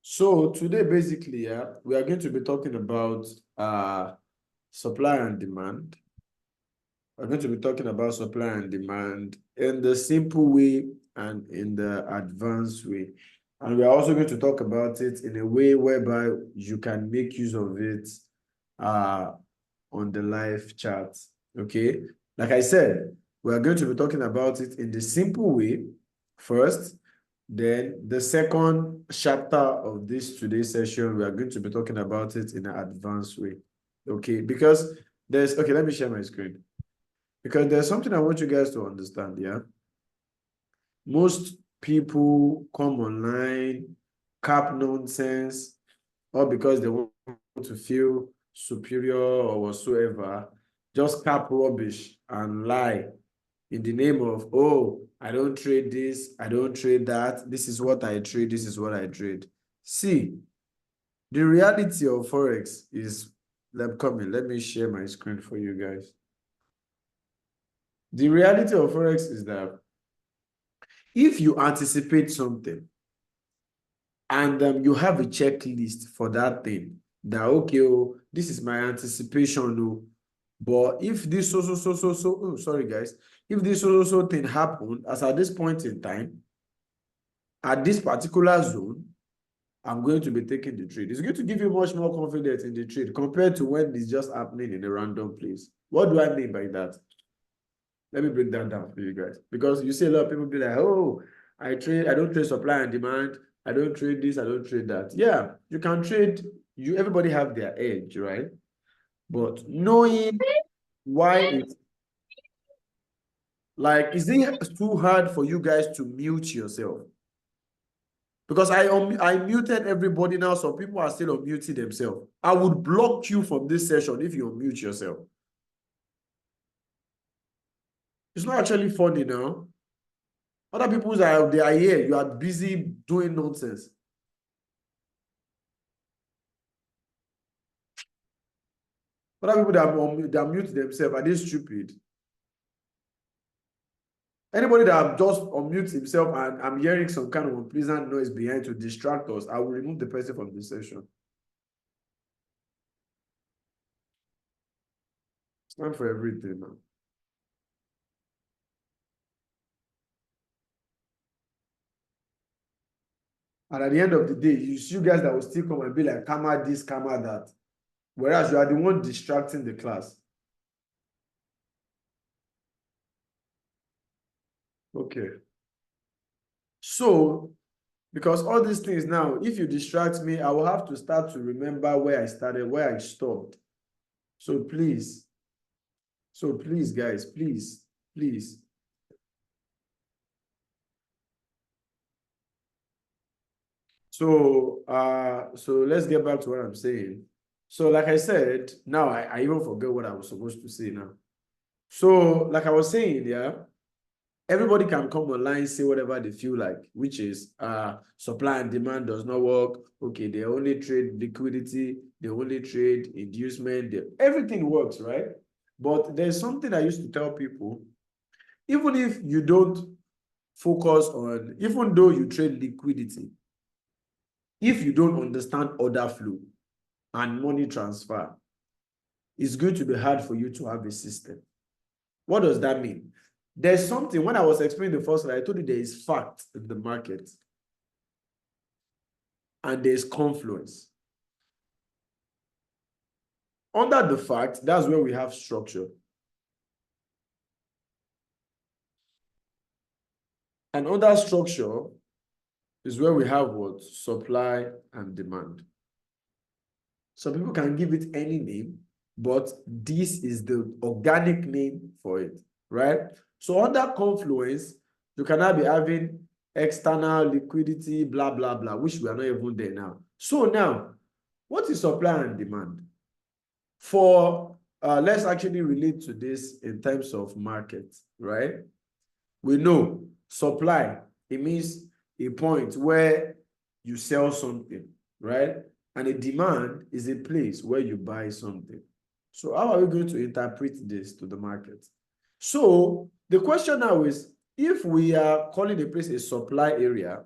So today, basically, we are going to be talking about supply and demand. We're going to be talking about supply and demand in the simple way and in the advanced way. And we are also going to talk about it in a way whereby you can make use of it on the live chat. Okay. Like I said, we are going to be talking about it in the simple way first. Then the second chapter of this today's session, we are going to be talking about it in an advanced way. Okay, because okay, let me share my screen. Because there's something I want you guys to understand, yeah? Most people come online, cap nonsense, or because they want to feel superior or whatsoever, just cap rubbish and lie in the name of, oh, I don't trade this, I don't trade that, this is what I trade, this is what I trade. See, the reality of Forex is, let me share my screen for you guys. The reality of Forex is that if you anticipate something and you have a checklist for that thing, that, okay, oh, this is my anticipation, oh, but if this sorry guys, if this thing happened as at this point in time, at this particular zone, I'm going to be taking the trade. It's going to give you much more confidence in the trade compared to when it's just happening in a random place. What do I mean by that? Let me break that down for you guys. Because you see a lot of people be like, oh, I don't trade supply and demand. I don't trade this, I don't trade that. Yeah, you can trade, everybody have their edge, right? But knowing why it's like, is it too hard for you guys to mute yourself? Because I muted everybody now, so people are still unmuting themselves. I would block you from this session if you unmute yourself. It's not actually funny now. Other people they are here, you are busy doing nonsense. Other people that mute themselves, are they stupid? Anybody that just unmutes himself and I'm hearing some kind of unpleasant noise behind to distract us, I will remove the person from the session. It's time for everything now. And at the end of the day, you guys that will still come and be like, camera this, camera that. Whereas you are the one distracting the class. Okay. So, because all these things now, if you distract me, I will have to start to remember where I started, where I stopped. So please, guys, please. So, let's get back to what I'm saying. So, like I said, now I even forget what I was supposed to say now. So, like I was saying, yeah, everybody can come online, say whatever they feel like, which is supply and demand does not work. Okay, they only trade liquidity, they only trade inducement, everything works, right? But there's something I used to tell people, even if you don't focus on, even though you trade liquidity, if you don't understand order flow and money transfer, it's going to be hard for you to have a system. What does that mean? There's something, when I was explaining the first slide, I told you there is fact in the market and there's confluence. Under the fact, that's where we have structure. And under structure is where we have what? Supply and demand. Some people can give it any name, but this is the organic name for it, right? So under confluence, you cannot be having external liquidity, blah, blah, blah, which we are not even there now. So now, what is supply and demand? For, let's actually relate to this in terms of market, right? We know supply, it means a point where you sell something, right? And a demand is a place where you buy something. So how are we going to interpret this to the market? So the question now is, if we are calling a place a supply area,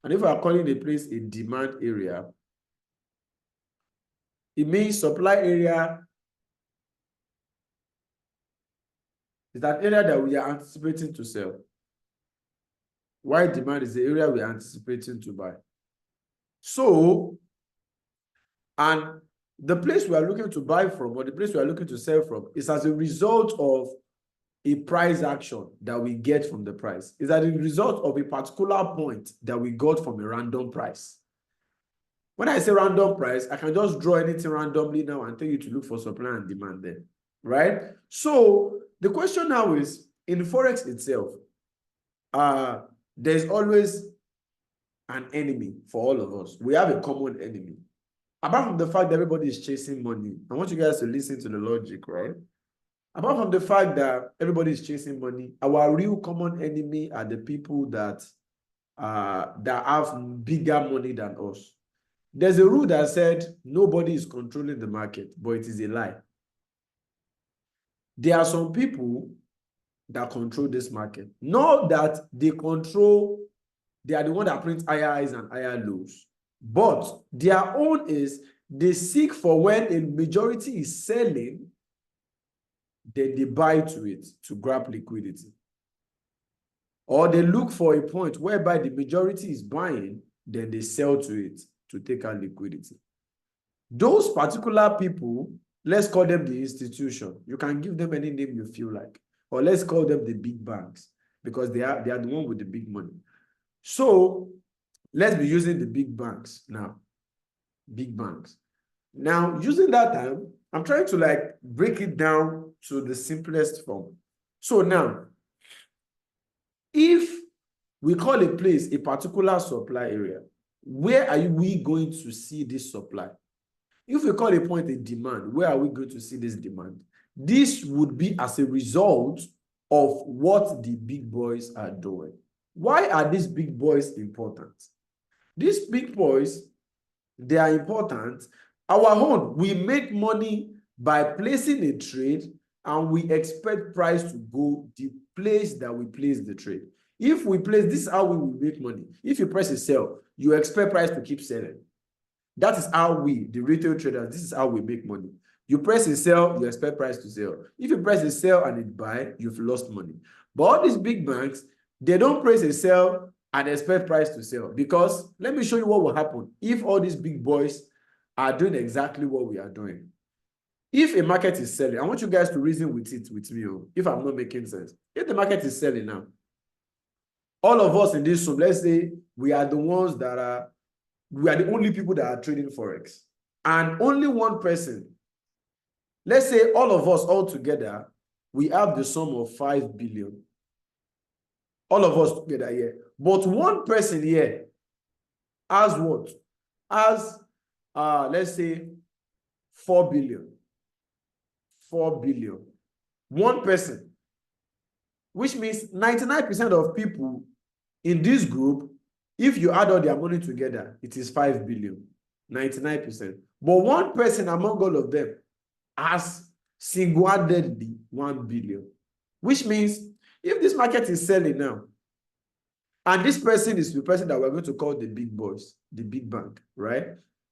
And if we are calling a place a demand area, it means supply area is that area that we are anticipating to sell. While demand is the area we are anticipating to buy. So, and the place we are looking to buy from or the place we are looking to sell from is as a result of a price action that we get from the price. Is as a result of a particular point that we got from a random price. When I say random price, I can just draw anything randomly now and tell you to look for supply and demand there, right? So the question now is, in Forex itself, there's always an enemy for all of us. We have a common enemy. Apart from the fact that everybody is chasing money, I want you guys to listen to the logic, right? Apart from the fact that everybody is chasing money, our real common enemy are the people that have bigger money than us. There's a rule that said nobody is controlling the market, but it is a lie. There are some people that control this market. Not that they control, they are the one that print higher highs and higher lows. But their own is they seek for when a majority is selling, then they buy to it to grab liquidity. Or they look for a point whereby the majority is buying, then they sell to it to take out liquidity. Those particular people, let's call them the institution. You can give them any name you feel like. Or let's call them the big banks because they are the one with the big money. So let's be using the big banks now. Big banks. Now, using that time, I'm trying to like break it down to the simplest form. So now, if we call a place a particular supply area, where are we going to see this supply? If we call a point a demand, where are we going to see this demand? This would be as a result of what the big boys are doing. Why are these big boys important? These big boys, they are important. Our own, we make money by placing a trade and we expect price to go the place that we place the trade. If we place, this is how we will make money. If you press a sell, you expect price to keep selling. That is how we, the retail traders, this is how we make money. You press a sell, you expect price to sell. If you press a sell and it buy, you've lost money. But all these big banks, they don't press a sell and expect price to sell. Because let me show you what will happen if all these big boys are doing exactly what we are doing. If a market is selling, I want you guys to reason with it with me, if I'm not making sense. If the market is selling now, all of us in this room, let's say we are the ones that are, we are the only people that are trading Forex. And only one person, let's say all of us all together, we have the sum of 5 billion. All of us together here. But one person here has what? Has, let's say, 4 billion. 4 billion. One person. Which means 99% of people in this group, if you add all their money together, it is 5 billion. 99%. But one person among all of them has single-handedly 1 billion. Which means if this market is selling now, and this person is the person that we're going to call the big boys, the big bank, right?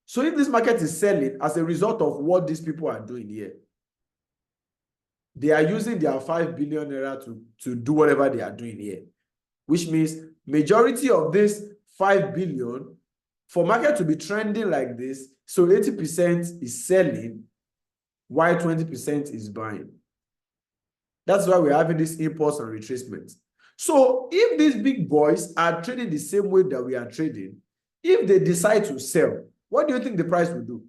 So if this market is selling as a result of what these people are doing here, they are using their 5 billion naira to do whatever they are doing here. Which means majority of this 5 billion, for market to be trending like this, so 80% is selling, while 20% is buying. That's why we're having this impulse and retracement. So if these big boys are trading the same way that we are trading, if they decide to sell, what do you think the price will do?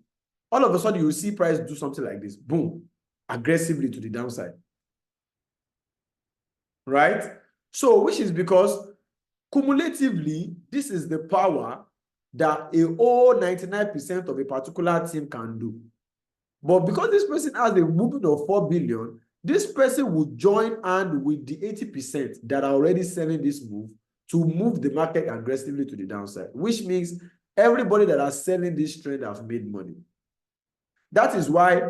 All of a sudden, you will see price do something like this. Boom. Aggressively to the downside. Right? So, which is because cumulatively, this is the power that a whole 99% of a particular team can do. But because this person has a movement of 4 billion, this person would join hand with the 80% that are already selling this move to move the market aggressively to the downside, which means everybody that are selling this trend have made money. That is why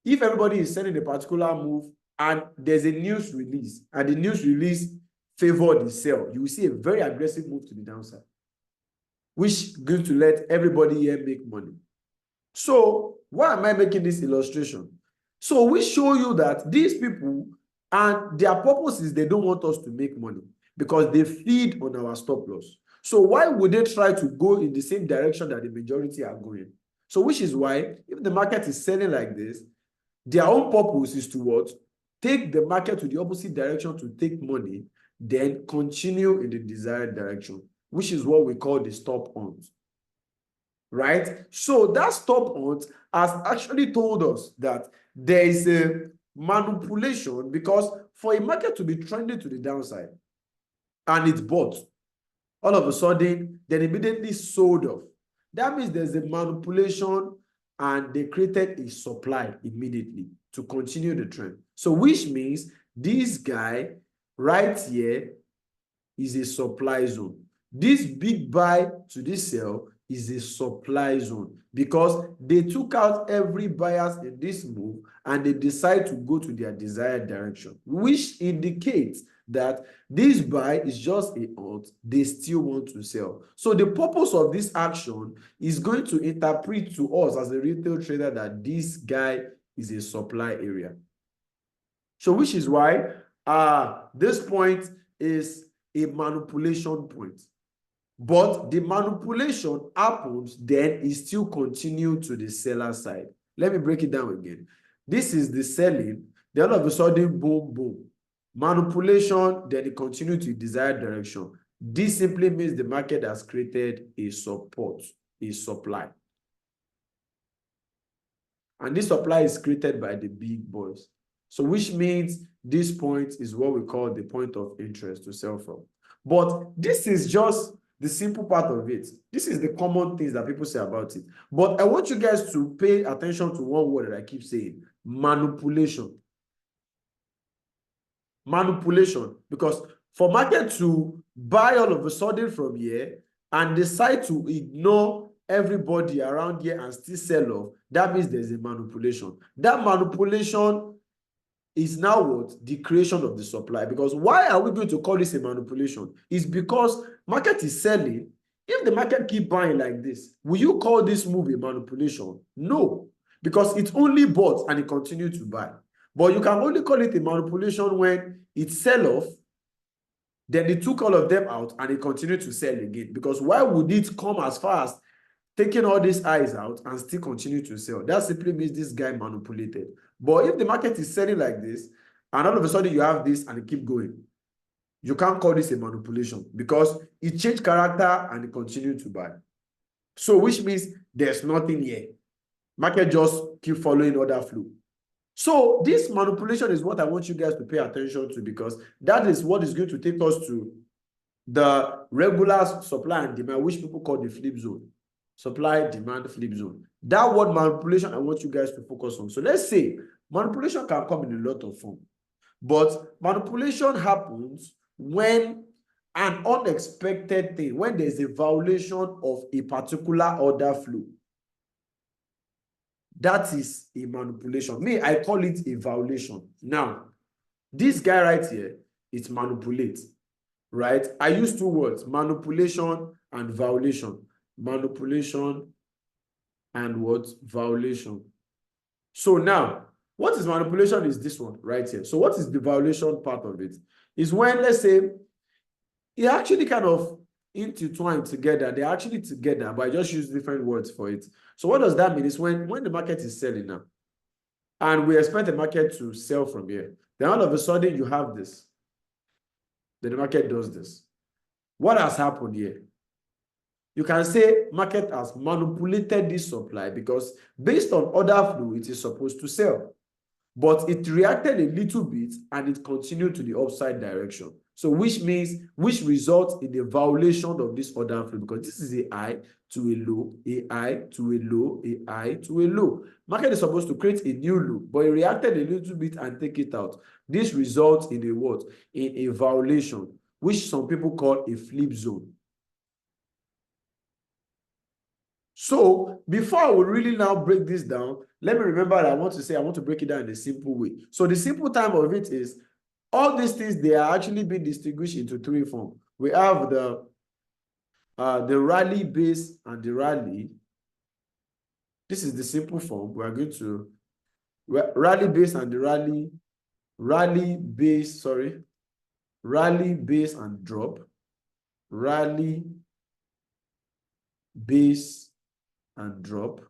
if everybody is selling a particular move and there's a news release and the news release favor the sell, you will see a very aggressive move to the downside. which is going to let everybody here make money. So why am I making this illustration? So we show you that these people, and their purpose is they don't want us to make money because they feed on our stop loss. So why would they try to go in the same direction that the majority are going? So which is why if the market is selling like this, their own purpose is to what? Take the market to the opposite direction to take money, then continue in the desired direction, which is what we call the stop hunt. Right? So that stop hunt has actually told us that there is a manipulation, because for a market to be trending to the downside and it's bought, all of a sudden, then immediately sold off. That means there's a manipulation and they created a supply immediately to continue the trend. So which means this guy right here is a supply zone. This big buy to this sell is a supply zone because they took out every bias in this move and they decide to go to their desired direction, which indicates that this buy is just a hunt. They still want to sell. So the purpose of this action is going to interpret to us as a retail trader that this guy is a supply area. So which is why this point is a manipulation point. But the manipulation happens, then it still continues to the seller side. Let me break it down again. This is the selling, then all of a sudden, boom, boom. Manipulation, then it continues to the desired direction. This simply means the market has created a support, a supply. And this supply is created by the big boys. So which means this point is what we call the point of interest to sell from. But this is just the simple part of it. This is the common things that people say about it. But I want you guys to pay attention to one word that I keep saying: manipulation. Manipulation. Because for market to buy all of a sudden from here and decide to ignore everybody around here and still sell off, that means there's a manipulation. That manipulation is now what? The creation of the supply. Because why are we going to call this a manipulation? It's because market is selling. If the market keep buying like this, will you call this move a manipulation? No, because it only bought and it continued to buy. But you can only call it a manipulation when it sell off, then they took all of them out and it continued to sell again. Because why would it come as far as taking all these eyes out and still continue to sell? That simply means this guy manipulated. But if the market is selling like this, and all of a sudden you have this and it keep going, you can't call this a manipulation because it changed character and it continued to buy. So which means there's nothing here. Market just keep following order flow. So this manipulation is what I want you guys to pay attention to, because that is what is going to take us to the regular supply and demand, which people call the flip zone. Supply, demand, flip zone. That word manipulation, I want you guys to focus on. So let's say manipulation can come in a lot of form, but manipulation happens when an unexpected thing, when there's a violation of a particular order flow. That is a manipulation. Me, I call it a violation. Now, this guy right here, it manipulates, right? I use two words: manipulation and violation. Manipulation and what? Violation. So now, what is manipulation is this one right here. So what is the violation part of it? Is when, let's say, it actually kind of intertwined together. They're actually together, but I just use different words for it. So what does that mean? Is when the market is selling now, and we expect the market to sell from here, then all of a sudden you have this. Then the market does this. What has happened here? You can say market has manipulated this supply because based on order flow, it is supposed to sell. But it reacted a little bit and it continued to the upside direction. So which results in the violation of this order flow, because this is a high to a low, a high to a low, a high to a low. Market is supposed to create a new low, but it reacted a little bit and take it out. This results in a what? In a violation, which some people call a flip zone. So before I will really now break this down, let me remember that I want to break it down in a simple way. So the simple time of it is all these things, they are actually being distinguished into three forms. We have the the rally base and the rally. This is the simple form. We are going to rally base and the rally base and drop, rally base and drop.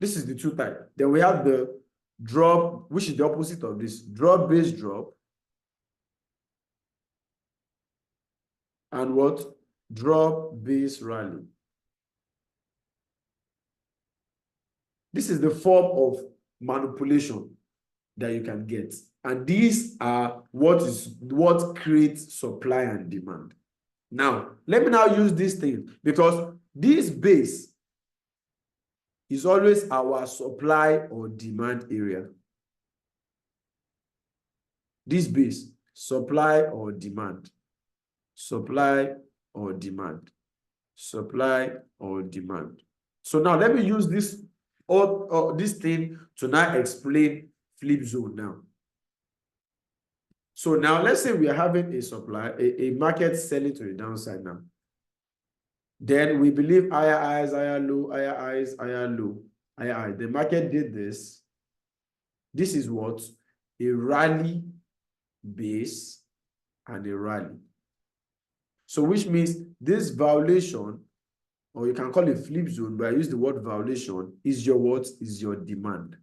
This is the two types. Then we have the drop, which is the opposite of this, drop base drop, and what? Drop base rally. This is the form of manipulation that you can get. And these are what creates supply and demand. Now, let me now use this thing, because this base is always our supply or demand area. This base, supply or demand, supply or demand, supply or demand. So now let me use this this thing to now explain flip zone now. So now let's say we are having a supply, a market selling to the downside now. Then we believe higher highs, higher low, higher highs, higher low, higher high. The market did this. This is what? A rally base and a rally. So which means this violation, or you can call it flip zone, but I use the word violation, is your what? Is your demand.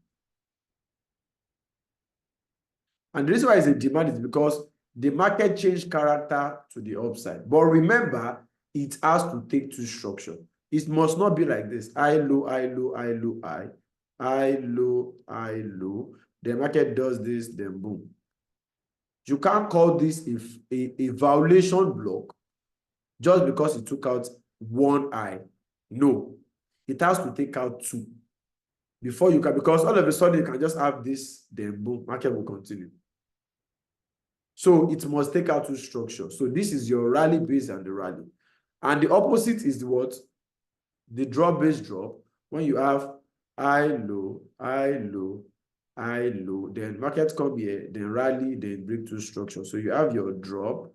And the reason why it's a demand is because the market changed character to the upside. But remember, it has to take two structure. It must not be like this. High, low, high, low, high, low, high. High, low, high, low. The market does this, then boom. You can't call this a violation block just because it took out one high. No. It has to take out two. Before you can, because all of a sudden you can just have this, then boom, market will continue. So it must take out two structures. So this is your rally base and the rally. And the opposite is what? The drop base drop. When you have high, low, high, low, high, low, then market come here, then rally, then break two structures. So you have your drop,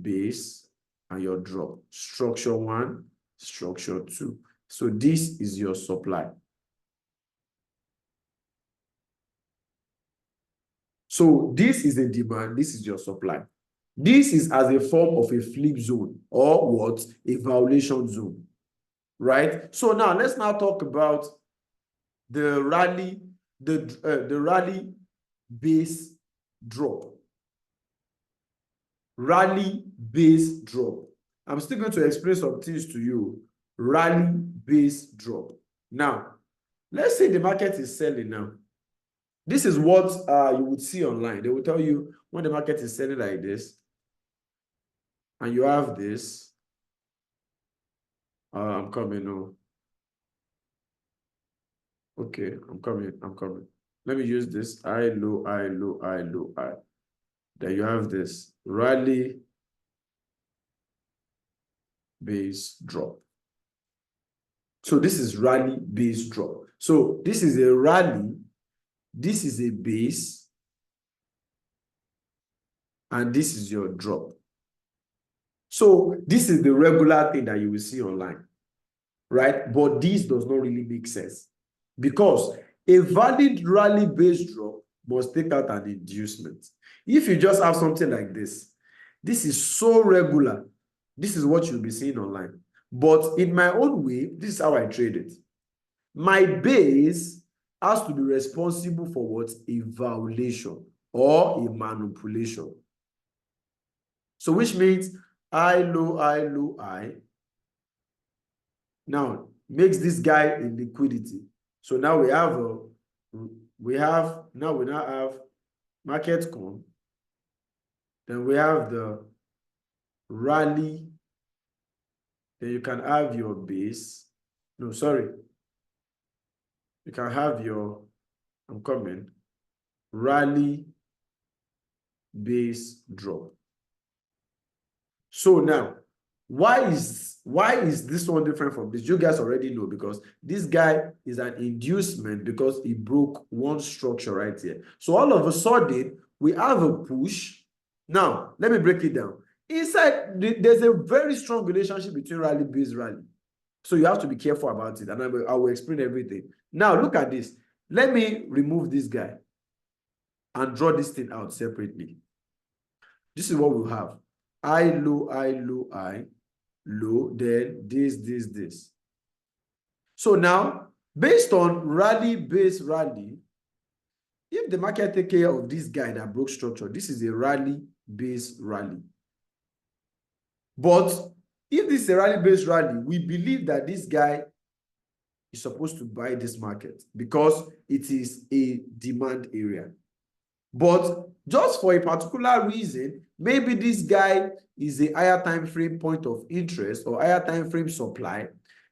base, and your drop. Structure one, structure two. So this is your supply. So this is a demand, this is your supply. This is as a form of a flip zone, or what? A violation zone, right? So now let's now talk about the rally, the rally base drop. Rally base drop. I'm still going to explain some things to you. Rally base drop. Now, let's say the market is selling now. This is what you would see online. They will tell you when the market is selling like this, and you have this. I'm coming now. Okay, I'm coming. Let me use this. High, low, high, low, high, low, high. Then you have this rally base drop. So this is rally base drop. So this is a rally. This is a base, and this is your drop. So this is the regular thing that you will see online, right? But this does not really make sense, because a valid rally base drop must take out an inducement. If you just have something like this, this is so regular. This is what you'll be seeing online. But in my own way, this is how I trade it. My base has to be responsible for what? A violation or a manipulation. So which means high, low, high, low, high. Now makes this guy a liquidity. So now we now have market come. Then we have the rally. Then you can have your base. No, sorry. You can have your, I'm coming, rally base drop. So now, why is this one different from this? You guys already know, because this guy is an inducement because he broke one structure right here. So all of a sudden, we have a push. Now, let me break it down. Inside, there's a very strong relationship between rally-based rally. So you have to be careful about it, and I will explain everything. Now, look at this. Let me remove this guy and draw this thing out separately. This is what we have. I, low, I, low, I, low, then this. So now, based on rally-based rally, if the market take care of this guy that broke structure, this is a rally-based rally. But if this is a rally-based rally, we believe that this guy is supposed to buy this market because it is a demand area. But just for a particular reason, maybe this guy is a higher time frame point of interest or higher time frame supply,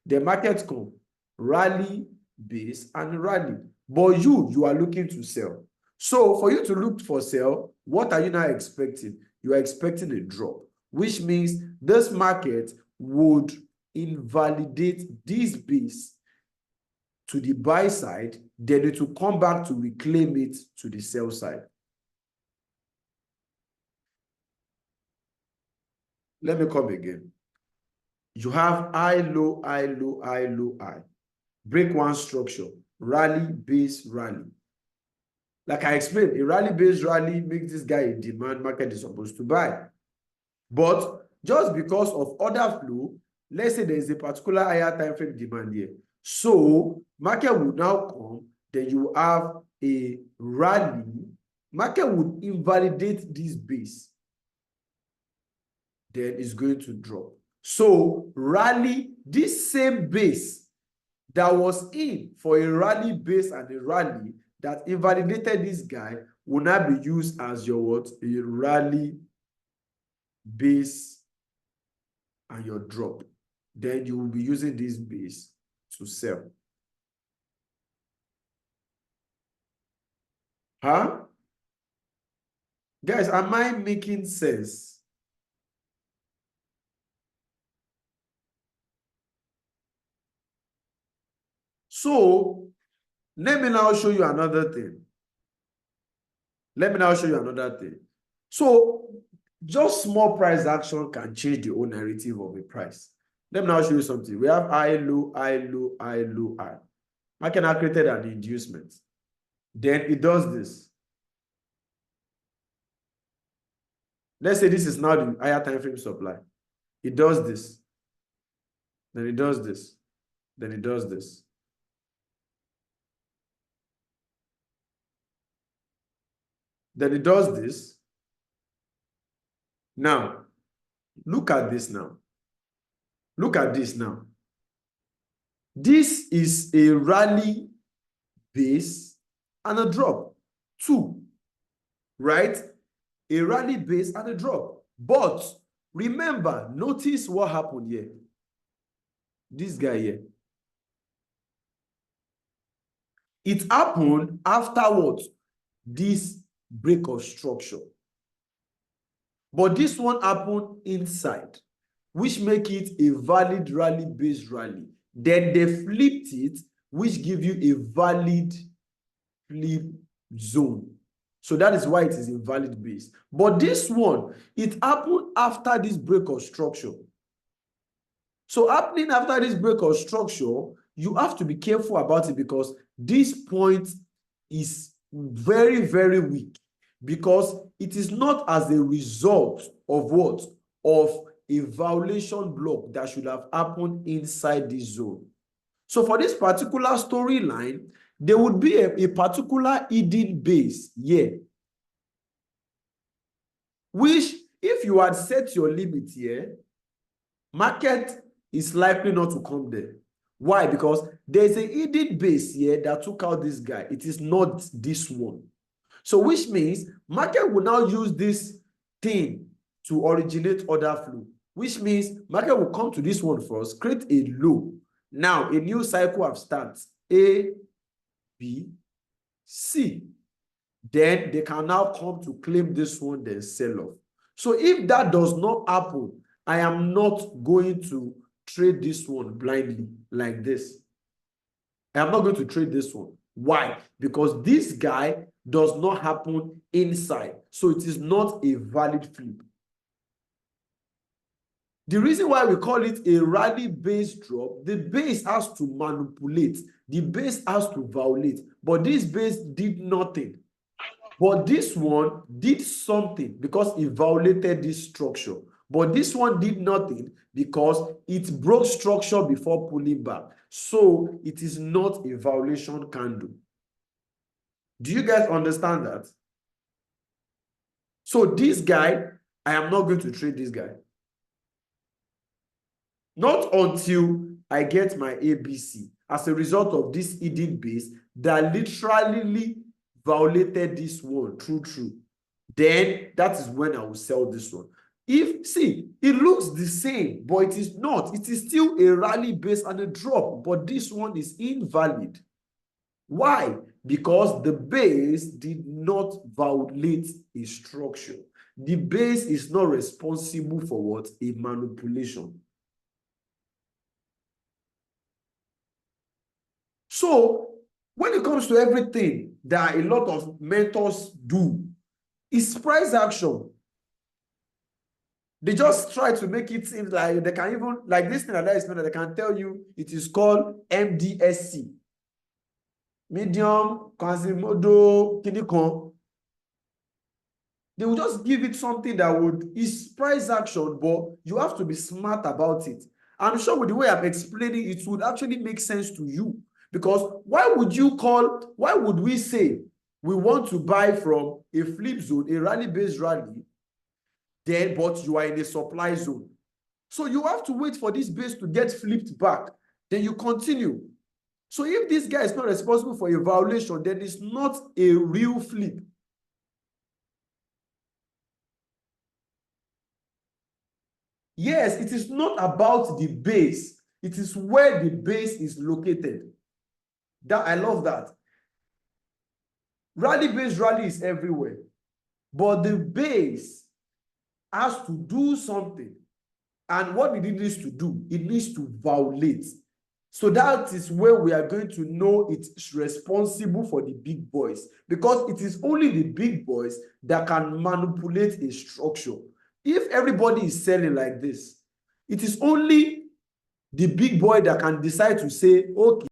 the market come rally, base, and rally. But you are looking to sell. So for you to look for sell, what are you now expecting? You are expecting a drop, which means this market would invalidate this base to the buy side, then it will come back to reclaim it to the sell side. Let me come again. You have I, low, I, low, I, low, I. Break one structure, rally, base, rally. Like I explained, a rally-based rally makes this guy a demand market is supposed to buy. But just because of order flow, let's say there is a particular higher time frame demand here. So market will now come, then you have a rally. Market would invalidate this base. Then it's going to drop. So rally, this same base that was in for a rally base and a rally that invalidated this guy will now be used as your what? A rally base and your drop. Then you will be using this base to sell. Huh? Guys, am I making sense? So, let me now show you another thing. So, just small price action can change the whole narrative of a price. Let me now show you something. We have I, low, I, low, I, low, I. Market now created an inducement. Then it does this. Let's say this is now the higher time frame supply. It does this. Then it does this. Then it does this. Then it does this. Now, look at this now. Look at this now. This is a rally base and a drop. Two, right? A rally base and a drop. But remember, notice what happened here. This guy here. It happened afterwards. This break of structure. But this one happened inside, which make it a valid rally-based rally. Then they flipped it, which give you a valid flip zone. So that is why it is invalid base. But this one, it happened after this break of structure. So happening after this break of structure, you have to be careful about it because this point is very, very weak. Because it is not as a result of what? Of a violation block that should have happened inside this zone. So for this particular storyline, there would be a particular hidden base here. Which, if you had set your limit here, market is likely not to come there. Why? Because there's a hidden base here that took out this guy. It is not this one. So which means market will now use this thing to originate order flow, which means market will come to this one first, create a low. Now a new cycle have started, A, B, C. Then they can now come to claim this one, then sell off. So if that does not happen, I am not going to trade this one blindly like this. I am not going to trade this one. Why? Because this guy does not happen inside. So it is not a valid flip. The reason why we call it a rally-based drop, the base has to manipulate. The base has to violate. But this base did nothing. But this one did something because it violated this structure. But this one did nothing because it broke structure before pulling back. So it is not a violation candle. Do you guys understand that? So this guy, I am not going to trade this guy. Not until I get my ABC as a result of this hidden base that literally violated this one true. Then that is when I will sell this one. If, see, it looks the same, but it is not. It is still a rally base and a drop, but this one is invalid. Why? Because the base did not violate a structure. The base is not responsible for what? A manipulation. So when it comes to everything that a lot of mentors do, it's price action. They just try to make it seem like they can even, like this thing that I explained, they can tell you it is called MDSC. Medium, Quasimodo, Kinikon. They will just give it something that would, is price action, but you have to be smart about it. I'm sure with the way I'm explaining, it would actually make sense to you. Because why would we say we want to buy from a flip zone, a rally-based rally, then but you are in a supply zone? So you have to wait for this base to get flipped back. Then you continue. So if this guy is not responsible for a violation, then it's not a real flip. Yes, it is not about the base. It is where the base is located. That I love that. Rally-based rally is everywhere. But the base has to do something. And what it needs to do, it needs to violate. So that is where we are going to know it's responsible for the big boys. Because it is only the big boys that can manipulate a structure. If everybody is selling like this, it is only the big boy that can decide to say, okay,